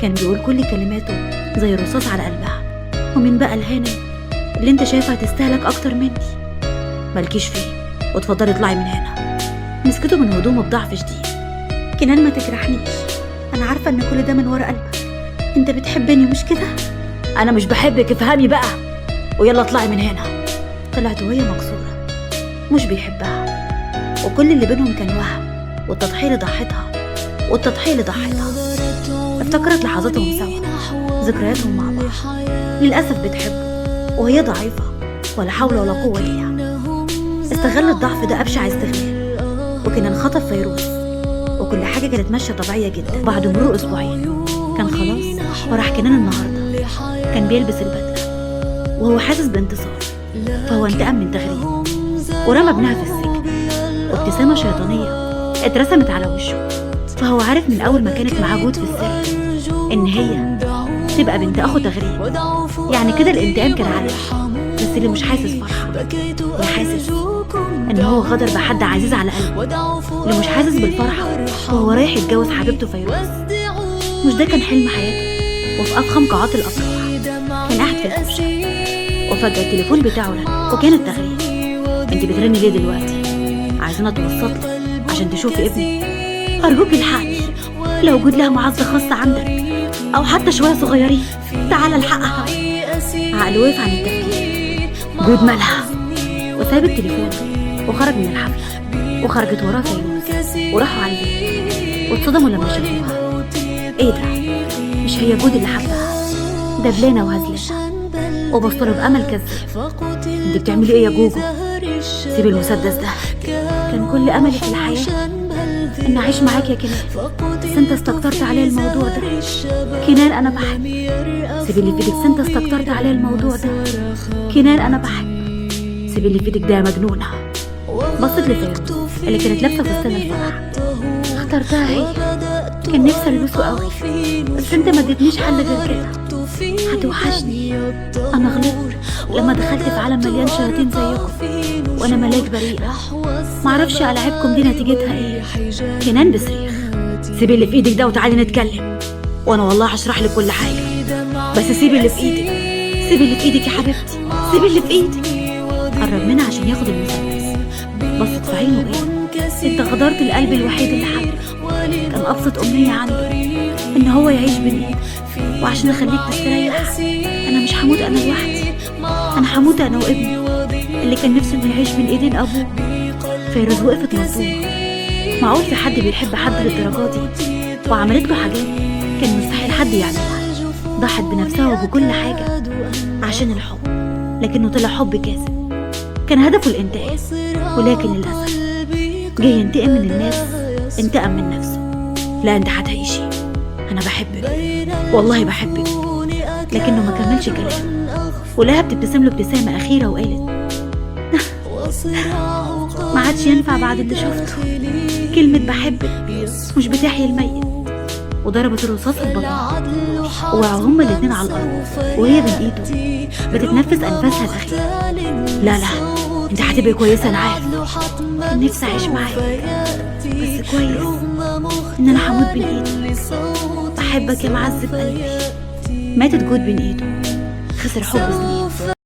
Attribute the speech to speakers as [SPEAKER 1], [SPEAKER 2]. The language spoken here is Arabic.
[SPEAKER 1] كان بيقول كل كلماته زي الرصاص على قلبها. ومين بقى الهانم اللي انت شايفها تستهلك اكتر مني؟ مالكيش فيه، واتفضلي اطلعي من هنا. مسكته من هدومه بضعف شديد. كنان ما تجرحنيش، انا عارفه ان كل ده من ورا قلبك. انت بتحبني مش كده؟ انا مش بحبك، افهمي بقى ويلا اطلعي من هنا. طلعت وهي مكسوره، مش بيحبها، وكل اللي بينهم كان وهم، والتضحيه اللي ضحيتها. افتكرت لحظاتهم سوا، ذكرياتهم مع بعض. للاسف بتحبه وهي ضعيفه، ولا حول ولا قوه ليها. استغل الضعف ده ابشع استغلال، وكان انخطف فيروز، وكل حاجه كانت ماشيه طبيعيه جدا. بعد مرور اسبوعين كان خلاص وراح كنان النهارده. كان بيلبس البدله وهو حاسس بانتصار، فهو انتقم من تغريب ورمى ابنها في السجن. وابتسامه شيطانيه اترسمت على وشه، فهو عارف من اول ما كانت معاه جود في السر ان هي تبقى بنت اخو تغريب. يعني كده الانتقام كان عليه، بس اللي مش حاسس فرحه، اللي حاسس ان هو غدر بحد عزيز على قلبه، اللي مش حاسس بالفرحه وهو رايح يتجوز حبيبته فيروز. مش ده كان حلم حياته؟ وفي افخم قاعات الافراح كان قاعد في الكوشه، وفجاه التليفون بتاعه رن، وكانت تغريب. انت بترني ليه دلوقتي؟ عايزانا توسط لك عشان تشوفي ابني؟ ارجوك الحقني، لو وجود لها معزه خاصه عندك او حتى شويه صغيرين، تعالى الحقها. عقله وقف عن التفكير. جود مالها؟ وساب التليفون وخرج من الحفله، وخرجت وراه فيروز، وراحوا على البيت واتصدموا لما شافوها. ايه ده؟ مش هي جود اللي حبها؟ دبلانه وهزلانه، وبصله بامل كذاب. انت بتعملي ايه يا جوجو؟ سيبي المسدس ده. كان كل املي في الحياه ان اعيش معاك يا كنان، بس انت استكترت عليه الموضوع ده. كنان انا بحبك، سيبي اللي في ايدك. انت استكترت عليه الموضوع ده. كنان انا بحبك، سيبي اللي في ايدك ده يا مجنونه. بصت لفيروز اللي كانت لابسه فستان الفرح. اخترتها هي، كان نفسي البسه قوي، بس انت ما اديتنيش حل غير كده. هتوحشني. انا غلطت لما دخلت في عالم مليان شياطين زيكم، وانا ملاك بريئه، معرفش العابكم دي نتيجتها ايه. كنان بصريخ، سيبي اللي في ايدك ده وتعالي نتكلم، وانا والله هشرح لك كل حاجه، بس سيبي اللي في ايدك. سيبي اللي في ايدك يا حبيبتي، سيبي اللي في ايدك. قرب منها عشان ياخد المسدس. بصت في عينه، ايه؟ انت غدرت القلب الوحيد اللي حبه. كان ابسط امنيه عنده ان هو يعيش بين ايدك، وعشان اخليك تستريح انا مش هموت انا لوحدي، انا هموت انا وابني اللي كان نفسه انه يعيش بين ايدين ابوه. فيروز وقفت مصدومه. معقول في حد بيحب حد للدرجه دي؟ وعملت له حاجات كان مستحيل حد يعملها. ضحت بنفسها وبكل حاجه عشان الحب، لكنه طلع حب كاذب. كان هدفه الانتقام، ولكن للاسف جاي ينتقم من الناس، انتقم من نفسه. لا انت هتعيشي، انا بحبك والله بحبك. لكنه ما كملش كلام، ولها بتبتسم له ابتسامه اخيره وقالت ما عادش ينفع بعد اللي شفته. كلمه بحبك مش بتحيي الميت. وضربت الرصاص في بطنها، ووقعوا هما الاتنين على الارض وهي بين ايده بتتنفس انفاسها الاخيره. لا انت هتبقي كويسه، انا عارف. كان نفسي اعيش معاك، بس كويس ان انا هموت بين ايدك. بحبك يا معذب قلبي. ماتت جود بين ايده، خسر حب سنين.